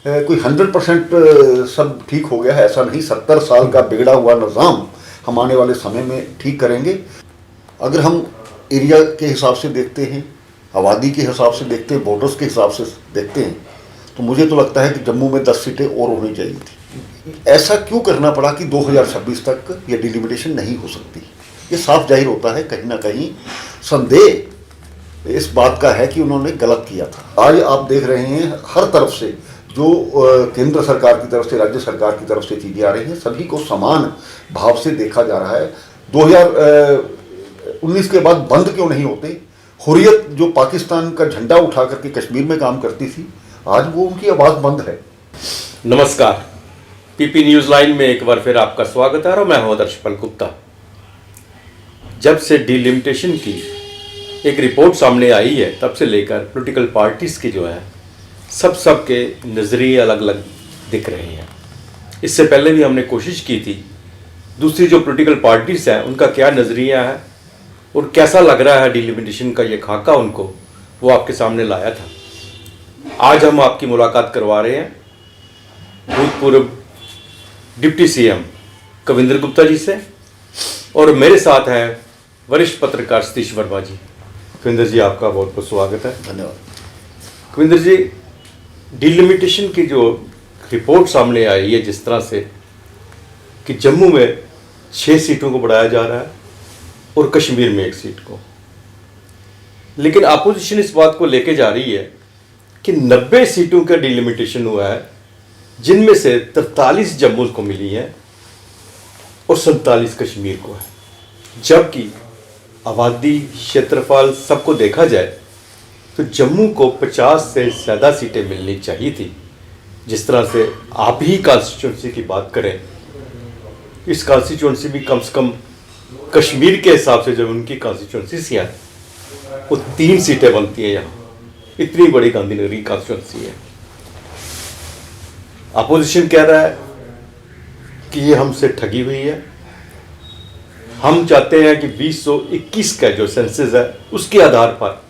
कोई 100% सब ठीक हो गया है ऐसा नहीं। 70 साल का बिगड़ा हुआ निज़ाम हम आने वाले समय में ठीक करेंगे। अगर हम एरिया के हिसाब से देखते हैं, आबादी के हिसाब से देखते हैं, वोटर्स के हिसाब से देखते हैं, तो मुझे तो लगता है कि जम्मू में 10 सीटें और होनी चाहिए थी। ऐसा क्यों करना पड़ा कि 2026 तक ये डिलिमिटेशन नहीं हो सकती? ये साफ जाहिर होता है कहीं ना कहीं संदेह इस बात का है कि उन्होंने गलत किया था। आज आप देख रहे हैं हर तरफ से जो केंद्र सरकार की तरफ से, राज्य सरकार की तरफ से चीज़ें आ रही हैं, सभी को समान भाव से देखा जा रहा है। 2019 के बाद बंद क्यों नहीं होते? हुर्रियत जो पाकिस्तान का झंडा उठा करके कश्मीर में काम करती थी, आज वो उनकी आवाज़ बंद है। नमस्कार, पीपी न्यूज़ लाइन में एक बार फिर आपका स्वागत है और मैं हूं आदर्शपाल गुप्ता। जब से डिलिमिटेशन की एक रिपोर्ट सामने आई है तब से लेकर पॉलिटिकल पार्टीज़ की जो है सबके नज़रिए अलग अलग दिख रहे हैं। इससे पहले भी हमने कोशिश की थी दूसरी जो पॉलिटिकल पार्टीज़ हैं उनका क्या नज़रिया है और कैसा लग रहा है डिलिमिटेशन का ये खाका उनको, वो आपके सामने लाया था। आज हम आपकी मुलाकात करवा रहे हैं भूतपूर्व डिप्टी सीएम कविंद्र गुप्ता जी से, और मेरे साथ हैं वरिष्ठ पत्रकार सतीश वर्मा जी। कविंद्र जी, आपका बहुत बहुत स्वागत है। धन्यवाद। कविंद्र जी, डिलिमिटेशन की जो रिपोर्ट सामने आई है जिस तरह से कि जम्मू में 6 सीटों को बढ़ाया जा रहा है और कश्मीर में 1 सीट को, लेकिन अपोजिशन इस बात को लेके जा रही है कि 90 सीटों का डिलिमिटेशन हुआ है, जिनमें से 43 जम्मू को मिली है और 47 कश्मीर को है। जबकि आबादी, क्षेत्रफल सबको देखा जाए तो जम्मू को 50 से ज़्यादा सीटें मिलनी चाहिए थी। जिस तरह से आप ही कॉन्स्टिट्यूंसी की बात करें, इस कॉन्स्टिट्यूंसी भी कम से कम कश्मीर के हिसाब से जो उनकी कॉन्स्टिट्यूंसी हैं वो 3 सीटें बनती हैं। यहाँ इतनी बड़ी गांधीनगरी कॉन्स्टिट्यूंसी है। अपोजिशन कह रहा है कि ये हमसे ठगी हुई है। हम चाहते हैं कि 2021 का जो सेंसस है उसके आधार पर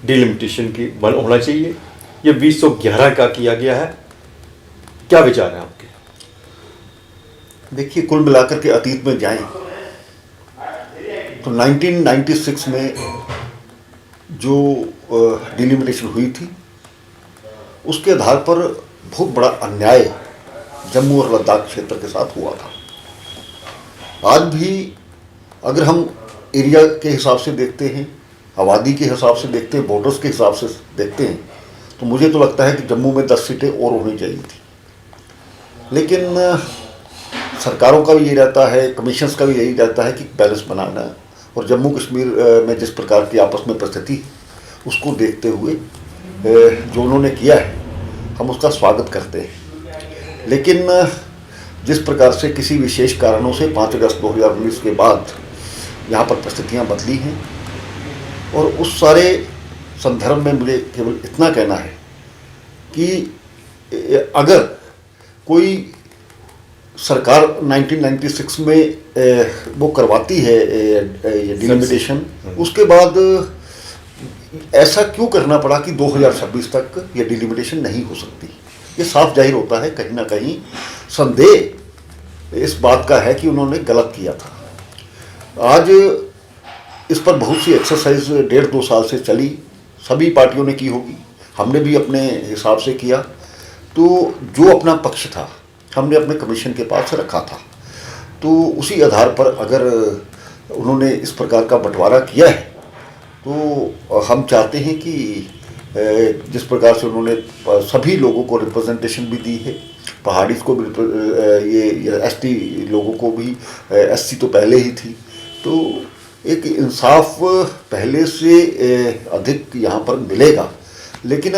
डिलिमिटेशन की होना चाहिए। ये 2011 का किया गया है। क्या विचार है आपके? देखिए, कुल मिलाकर के अतीत में जाएं तो 1996 में जो डिलिमिटेशन हुई थी उसके आधार पर बहुत बड़ा अन्याय जम्मू और लद्दाख क्षेत्र के साथ हुआ था। आज भी अगर हम एरिया के हिसाब से देखते हैं, आबादी के हिसाब से देखते हैं, वोटर्स के हिसाब से देखते हैं, तो मुझे तो लगता है कि जम्मू में 10 सीटें और होनी चाहिए थी। लेकिन सरकारों का भी यही रहता है, कमीशंस का भी यही रहता है कि बैलेंस बनाना, और जम्मू कश्मीर में जिस प्रकार की आपस में परिस्थिति उसको देखते हुए जो उन्होंने किया है हम उसका स्वागत करते हैं। लेकिन जिस प्रकार से किसी विशेष कारणों से 5 अगस्त 2019 के बाद यहाँ पर परिस्थितियाँ बदली हैं, और उस सारे संदर्भ में मुझे केवल इतना कहना है कि अगर कोई सरकार 1996 में वो करवाती है ये डिलिमिटेशन, उसके बाद ऐसा क्यों करना पड़ा कि 2026 तक ये डिलिमिटेशन नहीं हो सकती? ये साफ जाहिर होता है कहीं ना कहीं संदेह इस बात का है कि उन्होंने गलत किया था। आज इस पर बहुत सी एक्सरसाइज 1.5-2 साल से चली, सभी पार्टियों ने की होगी, हमने भी अपने हिसाब से किया। तो जो अपना पक्ष था हमने अपने कमीशन के पास रखा था, तो उसी आधार पर अगर उन्होंने इस प्रकार का बंटवारा किया है तो हम चाहते हैं कि जिस प्रकार से उन्होंने सभी लोगों को रिप्रेजेंटेशन भी दी है, पहाड़ी को भी, ये एसटी लोगों को भी, एससी तो पहले ही थी, तो एक इंसाफ पहले से अधिक यहाँ पर मिलेगा। लेकिन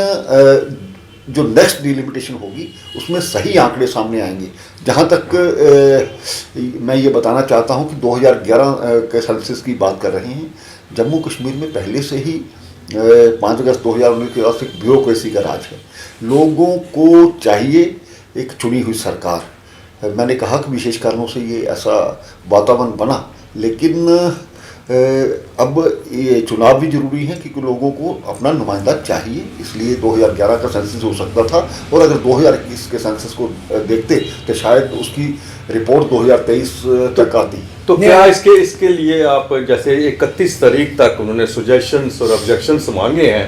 जो नेक्स्ट डिलिमिटेशन होगी उसमें सही आंकड़े सामने आएंगे। जहाँ तक मैं ये बताना चाहता हूँ कि 2011 के सेंसस की बात कर रहे हैं, जम्मू कश्मीर में पहले से ही 5 अगस्त 2019 के बाद से ब्यूरोक्रेसी का राज है। लोगों को चाहिए एक चुनी हुई सरकार। मैंने कहा कि विशेष कारणों से ये ऐसा वातावरण बना, लेकिन अब ये चुनाव भी जरूरी है क्योंकि लोगों को अपना नुमाइंदा चाहिए, इसलिए 2011 का सेंसस हो सकता था और अगर 2021 के सेंसस को देखते तो शायद उसकी रिपोर्ट 2023 तक आती। तो क्या इसके लिए आप जैसे 31 तारीख तक उन्होंने सुजेशंस और ऑब्जेक्शंस मांगे हैं,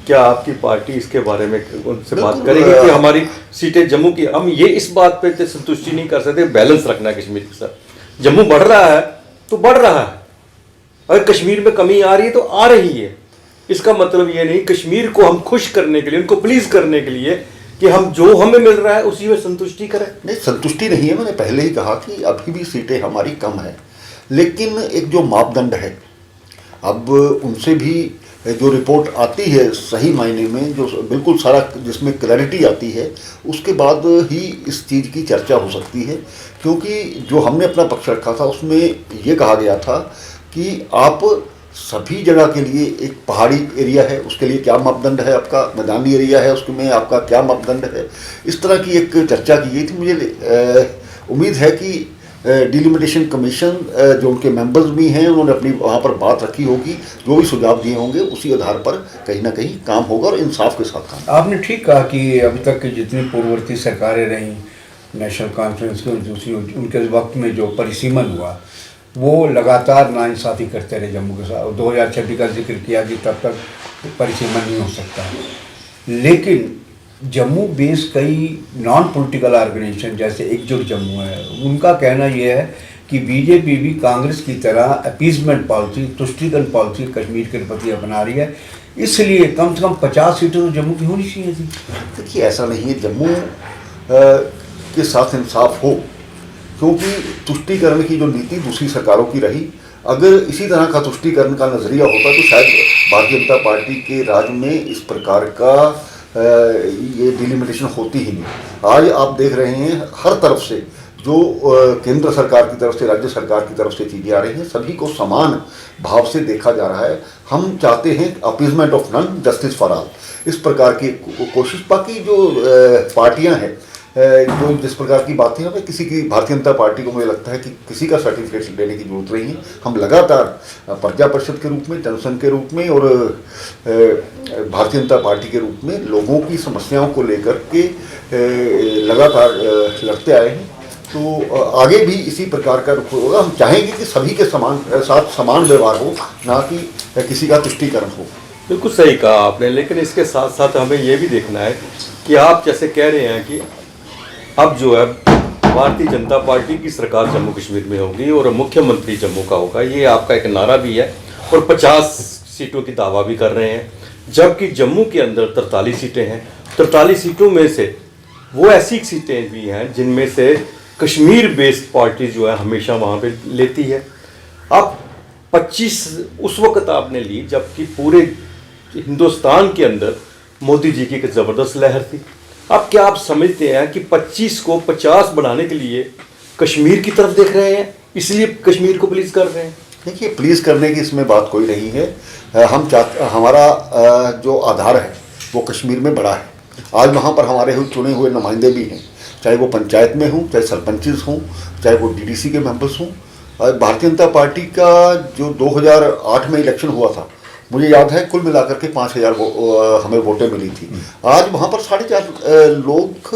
क्या आपकी पार्टी इसके बारे में उनसे बात करेगी कि हमारी सीटें जम्मू की, हम ये इस बात पे तो संतुष्टि नहीं कर सकते, बैलेंस रखना है कश्मीर के साथ। जम्मू बढ़ रहा है तो बढ़ रहा है, अगर कश्मीर में कमी आ रही है तो आ रही है, इसका मतलब ये नहीं कश्मीर को हम खुश करने के लिए, उनको प्लीज करने के लिए कि हम जो हमें मिल रहा है उसी में संतुष्टि करें। नहीं, संतुष्टि नहीं है, मैंने पहले ही कहा कि अभी भी सीटें हमारी कम है, लेकिन एक जो मापदंड है अब उनसे भी जो रिपोर्ट आती है सही मायने में, जो बिल्कुल सारा जिसमें क्लैरिटी आती है, उसके बाद ही इस चीज़ की चर्चा हो सकती है। क्योंकि जो हमने अपना पक्ष रखा था उसमें ये कहा गया था कि आप सभी जगह के लिए, एक पहाड़ी एरिया है उसके लिए क्या मापदंड है आपका, मैदानी एरिया है उसमें आपका क्या मापदंड है, इस तरह की एक चर्चा की गई थी। मुझे उम्मीद है कि डिलिमिटेशन कमीशन जो उनके मेंबर्स भी हैं उन्होंने अपनी वहाँ पर बात रखी होगी, जो भी सुझाव दिए होंगे उसी आधार पर कहीं ना कहीं काम होगा और इंसाफ के साथ काम। आपने ठीक कहा कि अभी तक की जितनी पूर्ववर्ती सरकारें रहीं, नेशनल कॉन्फ्रेंस की दूसरी, उनके वक्त में जो परिसीमन हुआ वो लगातार नाइंसाफ़ी करते रहे जम्मू के साथ। 2026 का जिक्र किया कि तब तक परिसीमन नहीं हो सकता, लेकिन जम्मू बेस कई नॉन पॉलिटिकल ऑर्गेनाइजेशन जैसे एकजुट जम्मू है, उनका कहना यह है कि बीजेपी भी कांग्रेस की तरह अपीजमेंट पॉलिसी, तुष्टीकरण पॉलिसी कश्मीर के प्रति अपना रही है, इसलिए कम से कम 50 सीटें तो जम्मू की होनी चाहिए थी। देखिए ऐसा नहीं है, जम्मू के साथ इंसाफ हो, क्योंकि तुष्टीकरण की जो नीति दूसरी सरकारों की रही, अगर इसी तरह का तुष्टीकरण का नज़रिया होता तो शायद भारतीय जनता पार्टी के राज में इस प्रकार का ये डिलिमिटेशन होती ही नहीं। आज आप देख रहे हैं हर तरफ से जो केंद्र सरकार की तरफ से, राज्य सरकार की तरफ से चीज़ें आ रही हैं, सभी को समान भाव से देखा जा रहा है। हम चाहते हैं appeasement of none, justice for all, इस प्रकार की कोशिश। बाकी जो पार्टियां हैं, जो जिस प्रकार की बातें हैं, किसी की, भारतीय जनता पार्टी को मुझे लगता है कि किसी का सर्टिफिकेट लेने की जरूरत नहीं है। हम लगातार प्रजा परिषद के रूप में, जनसंघ के रूप में और भारतीय जनता पार्टी के रूप में लोगों की समस्याओं को लेकर के लगातार लड़ते आए हैं। तो आगे भी इसी प्रकार का रुख होगा। हम चाहेंगे कि सभी के साथ समान व्यवहार हो, ना कि किसी का तुष्टीकरण हो। बिल्कुल सही कहा आपने, लेकिन इसके साथ साथ हमें ये भी देखना है कि आप जैसे कह रहे हैं कि अब जो है भारतीय जनता पार्टी की सरकार जम्मू कश्मीर में होगी और मुख्यमंत्री जम्मू का होगा, ये आपका एक नारा भी है और 50 सीटों की दावा भी कर रहे हैं, जबकि जम्मू के अंदर 43 सीटें हैं। 43 सीटों में से वो ऐसी सीटें भी हैं जिनमें से कश्मीर बेस्ड पार्टी जो है हमेशा वहाँ पे लेती है। अब 25 उस वक्त आपने ली जबकि पूरे हिंदुस्तान के अंदर मोदी जी की एक ज़बरदस्त लहर थी। अब क्या आप समझते हैं कि 25 को 50 बढ़ाने के लिए कश्मीर की तरफ देख रहे हैं, इसलिए कश्मीर को प्लीज़ कर रहे हैं? देखिए, प्लीज़ करने की इसमें बात कोई नहीं है। हम हमारा जो आधार है वो कश्मीर में बड़ा है। आज वहाँ पर हमारे चुने हुए नुमाइंदे भी हैं, चाहे वो पंचायत में हों, चाहे सरपंचेस हों, चाहे वो डीडीसी के मेंबर्स हों। भारतीय जनता पार्टी का जो 2008 में इलेक्शन हुआ था, मुझे याद है कुल मिलाकर के 5000 हमें वोटें मिली थी। आज वहाँ पर 4.5 लोग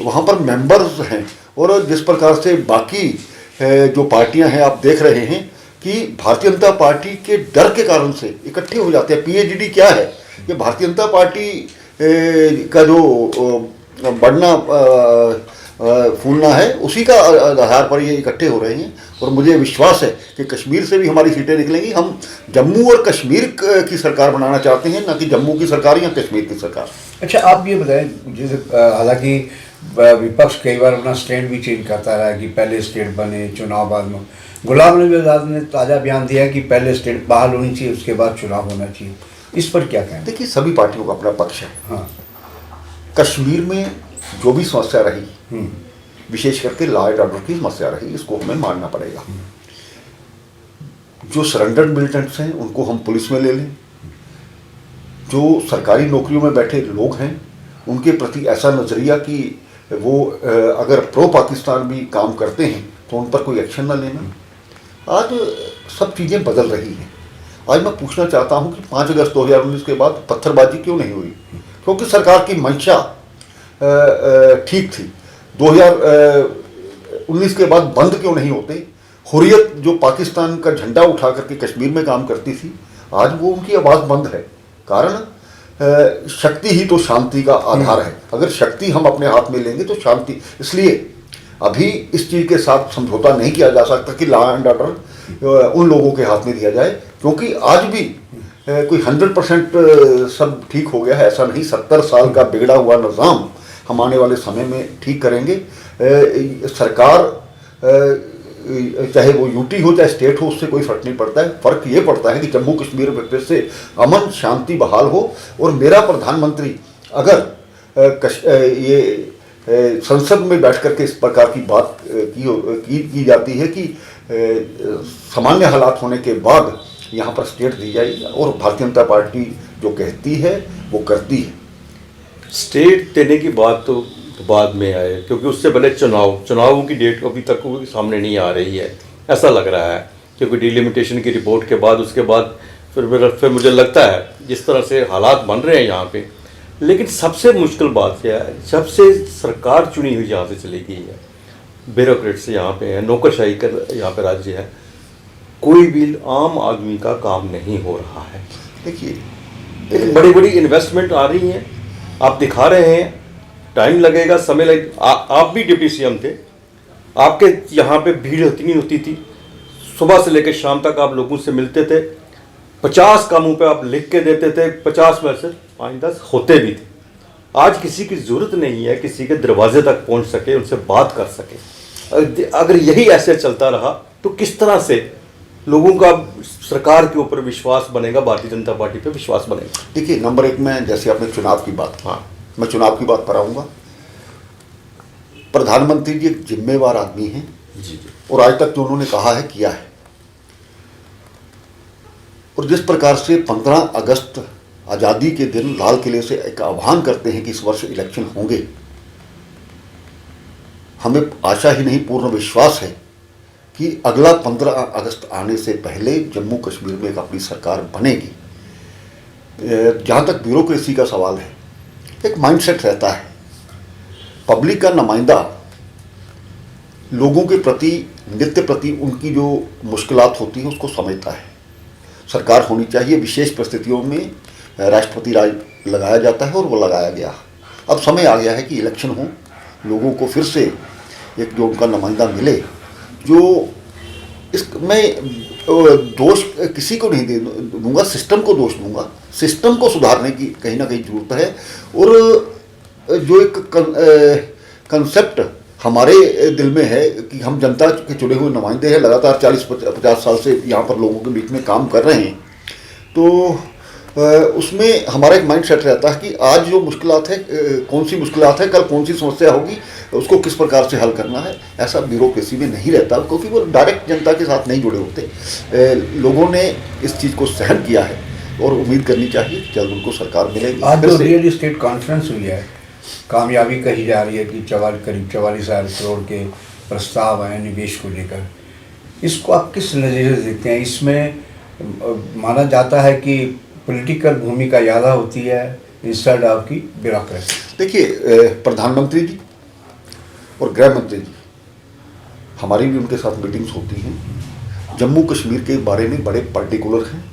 वहाँ पर मेंबर्स हैं। और जिस प्रकार से बाकी जो पार्टियां हैं, आप देख रहे हैं कि भारतीय जनता पार्टी के डर के कारण से इकट्ठे हो जाते हैं। पीएचडी क्या है, ये भारतीय जनता पार्टी का जो बढ़ना फूलना है, उसी का आधार पर ये इकट्ठे हो रहे हैं। और मुझे विश्वास है कि कश्मीर से भी हमारी सीटें निकलेंगी। हम जम्मू और कश्मीर की सरकार बनाना चाहते हैं, ना कि जम्मू की सरकार या कश्मीर की सरकार। अच्छा, आप ये बताएं, जैसे हालांकि विपक्ष कई बार अपना स्टैंड भी चेंज करता रहा कि पहले स्टेट बने, चुनाव बाद में। गुलाम नबी आज़ाद ने ताज़ा बयान दिया कि पहले स्टेट बहाल होनी चाहिए, उसके बाद चुनाव होना चाहिए। इस पर क्या कहें? देखिए, सभी पार्टियों का अपना पक्ष है। हाँ, कश्मीर में जो भी समस्या रही, विशेष करके लॉ एंड ऑर्डर की समस्या रही, इसको हमें मानना पड़ेगा। जो सरेंडर्ड मिलिटेंट्स हैं उनको हम पुलिस में ले लें, जो सरकारी नौकरियों में बैठे लोग हैं उनके प्रति ऐसा नज़रिया कि वो अगर प्रो पाकिस्तान भी काम करते हैं तो उन पर कोई एक्शन ना लेना। आज सब चीज़ें बदल रही हैं। आज मैं पूछना चाहता हूं कि 5 अगस्त 2019 के बाद पत्थरबाजी क्यों नहीं हुई? क्योंकि सरकार की मंशा ठीक थी। 2019 के बाद बंद क्यों नहीं होते? हुर्रियत जो पाकिस्तान का झंडा उठा करके कश्मीर में काम करती थी, आज वो उनकी आवाज़ बंद है। कारण शक्ति ही तो शांति का आधार है। अगर शक्ति हम अपने हाथ में लेंगे तो शांति, इसलिए अभी इस चीज़ के साथ समझौता नहीं किया जा सकता कि लॉ एंड ऑर्डर उन लोगों के हाथ में दिया जाए, क्योंकि आज भी कोई 100% सब ठीक हो गया है ऐसा नहीं। 70 साल का बिगड़ा हुआ निज़ाम हम आने वाले समय में ठीक करेंगे। सरकार चाहे वो यूटी हो चाहे स्टेट हो, उससे कोई फर्क नहीं पड़ता है। फर्क ये पड़ता है कि जम्मू कश्मीर में फिर से अमन शांति बहाल हो। और मेरा प्रधानमंत्री अगर ये संसद में बैठ करके इस प्रकार की बात की जाती है कि सामान्य हालात होने के बाद यहाँ पर स्टेट दी जाएगी, और भारतीय जनता पार्टी जो कहती है वो करती है। स्टेट देने की बात तो बाद में आए, क्योंकि उससे पहले चुनावों की डेट अभी तक सामने नहीं आ रही है ऐसा लग रहा है, क्योंकि डिलिमिटेशन की रिपोर्ट के बाद उसके बाद फिर मुझे लगता है जिस तरह से हालात बन रहे हैं यहाँ पे। लेकिन सबसे मुश्किल बात क्या है, जब से सरकार चुनी हुई यहाँ से चली गई है, ब्यूरोक्रेट्स यहाँ पे है, नौकरशाही का यहाँ पे राज्य है, कोई भी आम आदमी का काम नहीं हो रहा है। देखिए बड़ी बड़ी इन्वेस्टमेंट आ रही हैं, आप दिखा रहे हैं, टाइम लगेगा, समय लगेगा। आप भी डिप्टी सीएम थे, आपके यहाँ पे भीड़ इतनी होती थी, सुबह से लेकर शाम तक आप लोगों से मिलते थे, 50 कामों पे आप लिख के देते थे, 50 में से 5-10 होते भी थे। आज किसी की ज़रूरत नहीं है किसी के दरवाजे तक पहुँच सके, उनसे बात कर सके। अगर यही ऐसे चलता रहा तो किस तरह से लोगों का सरकार के ऊपर विश्वास बनेगा, भारतीय जनता पार्टी पे विश्वास बनेगा? देखिए, नंबर एक में जैसे आपने चुनाव की बात, हाँ, मैं चुनाव की बात पर आऊँगा। प्रधानमंत्री जी एक जिम्मेवार आदमी हैं जी, और आज तक जो उन्होंने कहा है किया है। और जिस प्रकार से 15 अगस्त आज़ादी के दिन लाल किले से एक आह्वान करते हैं कि इस वर्ष इलेक्शन होंगे, हमें आशा ही नहीं पूर्ण विश्वास है कि अगला 15 अगस्त आने से पहले जम्मू कश्मीर में एक अपनी सरकार बनेगी। जहाँ तक ब्यूरोक्रेसी का सवाल है, एक माइंडसेट रहता है, पब्लिक का नुमाइंदा लोगों के प्रति, नित्य प्रति उनकी जो मुश्किलात होती हैं उसको समझता है। सरकार होनी चाहिए, विशेष परिस्थितियों में राष्ट्रपति राज लगाया जाता है और वो लगाया गया। अब समय आ गया है कि इलेक्शन हो, लोगों को फिर से एक जो उनका नुमाइंदा मिले। जो मैं दोष किसी को नहीं दूंगा, सिस्टम को दोष दूंगा। सिस्टम को सुधारने की कहीं ना कहीं जरूरत है। और जो एक कंसेप्ट हमारे दिल में है कि हम जनता के चुने हुए नुमाइंदे हैं, लगातार 40-50 साल से यहाँ पर लोगों के बीच में काम कर रहे हैं, तो उसमें हमारा एक माइंड सेट रहता है कि आज जो मुश्किलात है, कौन सी मुश्किलात है, कल कौन सी समस्या होगी, उसको किस प्रकार से हल करना है। ऐसा ब्यूरोक्रेसी में नहीं रहता, क्योंकि वो डायरेक्ट जनता के साथ नहीं जुड़े होते। लोगों ने इस चीज़ को सहन किया है और उम्मीद करनी चाहिए कि जल्द उनको सरकार मिलेगी। आज जो रियल इस्टेट कॉन्फ्रेंस हुई है, कामयाबी कही जा रही है कि करीब 44,000 करोड़ के प्रस्ताव आए निवेश को लेकर, इसको आप किस नज़रिए से देखते हैं? इसमें माना जाता है कि पॉलिटिकल भूमिका ज़्यादा होती है इंस्टेड ऑफ की ब्यूरोक्रेसी। देखिए, प्रधानमंत्री जी और गृह मंत्री जी, हमारी भी उनके साथ मीटिंग्स होती हैं, जम्मू कश्मीर के बारे में बड़े पर्टिकुलर हैं।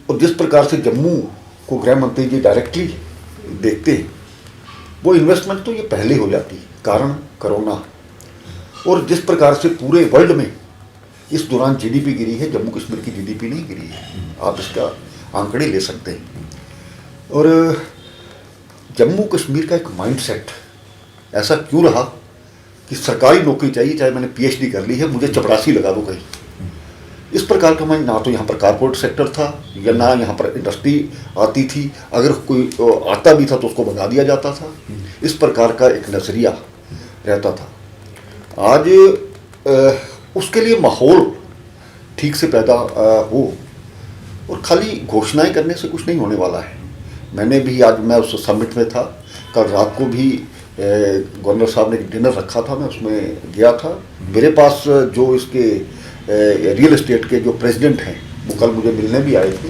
और जिस प्रकार से जम्मू को गृह मंत्री जी डायरेक्टली देखते हैं, वो इन्वेस्टमेंट तो ये पहले हो जाती है, कारण कोरोना। और जिस प्रकार से पूरे वर्ल्ड में इस दौरान जीडीपी गिरी है, जम्मू कश्मीर की जीडीपी नहीं गिरी है, आप इसका आंकड़े ले सकते हैं। और जम्मू कश्मीर का एक माइंडसेट ऐसा क्यों रहा कि सरकारी नौकरी चाहिए, चाहे मैंने पीएचडी कर ली है, मुझे चपरासी लगा दो कहीं। इस प्रकार का मैं, ना तो यहाँ पर कारपोरेट सेक्टर था या ना यहाँ पर इंडस्ट्री आती थी, अगर कोई आता भी था तो उसको भगा दिया जाता था। इस प्रकार का एक नज़रिया रहता था। आज उसके लिए माहौल ठीक से पैदा हो, और खाली घोषणाएं करने से कुछ नहीं होने वाला है। मैंने भी आज, मैं उस समिट में था, कल रात को भी गवर्नर साहब ने डिनर रखा था, मैं उसमें गया था। मेरे पास जो इसके रियल एस्टेट के जो प्रेसिडेंट हैं वो कल मुझे मिलने भी आए थे,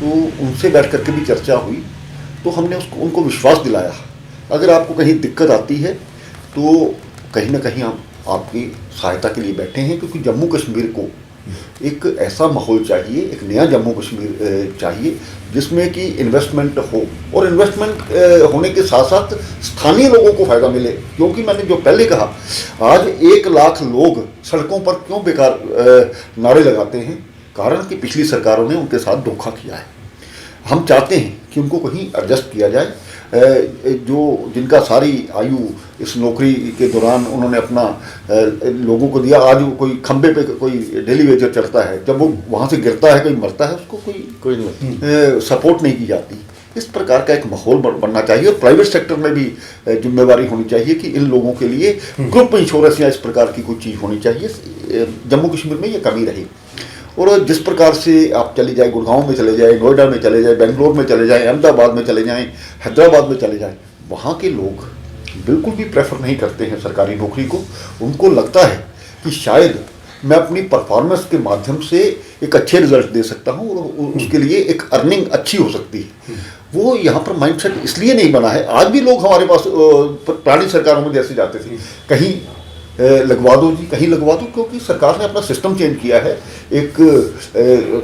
तो उनसे बैठ करके भी चर्चा हुई। तो हमने उनको विश्वास दिलाया, अगर आपको कहीं दिक्कत आती है तो कहीं ना कहीं हम आपकी सहायता के लिए बैठे हैं, क्योंकि जम्मू कश्मीर को एक ऐसा माहौल चाहिए, एक नया जम्मू कश्मीर चाहिए जिसमें कि इन्वेस्टमेंट हो, और इन्वेस्टमेंट होने के साथ साथ स्थानीय लोगों को फ़ायदा मिले। क्योंकि मैंने जो पहले कहा, आज 1 लाख लोग सड़कों पर क्यों बेकार नारे लगाते हैं, कारण कि पिछली सरकारों ने उनके साथ धोखा किया है। हम चाहते हैं कि उनको कहीं एडजस्ट किया जाए, जो जिनका सारी आयु इस नौकरी के दौरान उन्होंने अपना लोगों को दिया, आज वो कोई खंबे पे कोई डेली वेजर चढ़ता है, जब वो वहाँ से गिरता है, कोई मरता है, उसको कोई सपोर्ट नहीं की जाती। इस प्रकार का एक माहौल बनना चाहिए, और प्राइवेट सेक्टर में भी जिम्मेवारी होनी चाहिए कि इन लोगों के लिए ग्रुप इंश्योरेंस या इस प्रकार की कोई चीज़ होनी चाहिए। जम्मू कश्मीर में ये कमी रही, और जिस प्रकार से आप चले जाए, गुड़गांव में चले जाए, नोएडा में चले जाए, बेंगलोर में चले जाएं, अहमदाबाद में चले जाएं, हैदराबाद में चले जाएं, वहाँ के लोग बिल्कुल भी प्रेफर नहीं करते हैं सरकारी नौकरी को। उनको लगता है कि शायद मैं अपनी परफॉर्मेंस के माध्यम से एक अच्छे रिजल्ट दे सकता हूँ और उसके लिए एक अर्निंग अच्छी हो सकती है। वो यहाँ पर माइंडसेट इसलिए नहीं बना है। आज भी लोग हमारे पास पुरानी सरकारों में जैसे जाते थे, कहीं लगवा दो जी, कहीं लगवा दो, क्योंकि सरकार ने अपना सिस्टम चेंज किया है, एक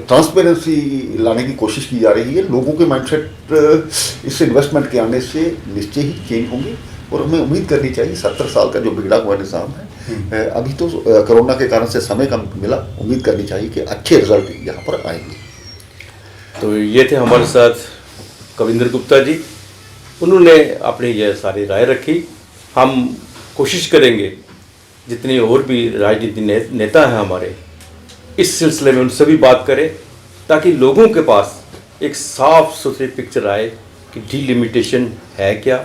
ट्रांसपेरेंसी लाने की कोशिश की जा रही है। लोगों के माइंडसेट इस इन्वेस्टमेंट के आने से निश्चय ही चेंज होंगे, और हमें उम्मीद करनी चाहिए 70 साल का जो बिगड़ा हुआ निज़ाम है, अभी तो कोरोना के कारण से समय कम मिला, उम्मीद करनी चाहिए कि अच्छे रिजल्ट यहाँ पर आएंगे। तो ये थे हमारे साथ कविंद्र गुप्ता जी, उन्होंने अपनी ये सारी राय रखी। हम कोशिश करेंगे जितने और भी राजनीति नेता हैं हमारे, इस सिलसिले में उनसे भी बात करें, ताकि लोगों के पास एक साफ सुथरी पिक्चर आए कि डिलिमिटेशन है क्या,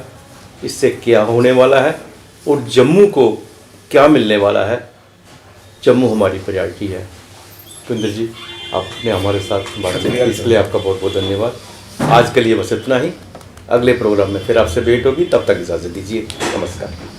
इससे क्या होने वाला है, और जम्मू को क्या मिलने वाला है। जम्मू हमारी प्रायोरिटी है। कुंदर जी, आपने हमारे साथ बातचीत की, इसके लिए आपका बहुत बहुत धन्यवाद। आज के लिए बस इतना ही, अगले प्रोग्राम में फिर आपसे भेंट होगी, तब तक इजाज़त दीजिए। नमस्कार।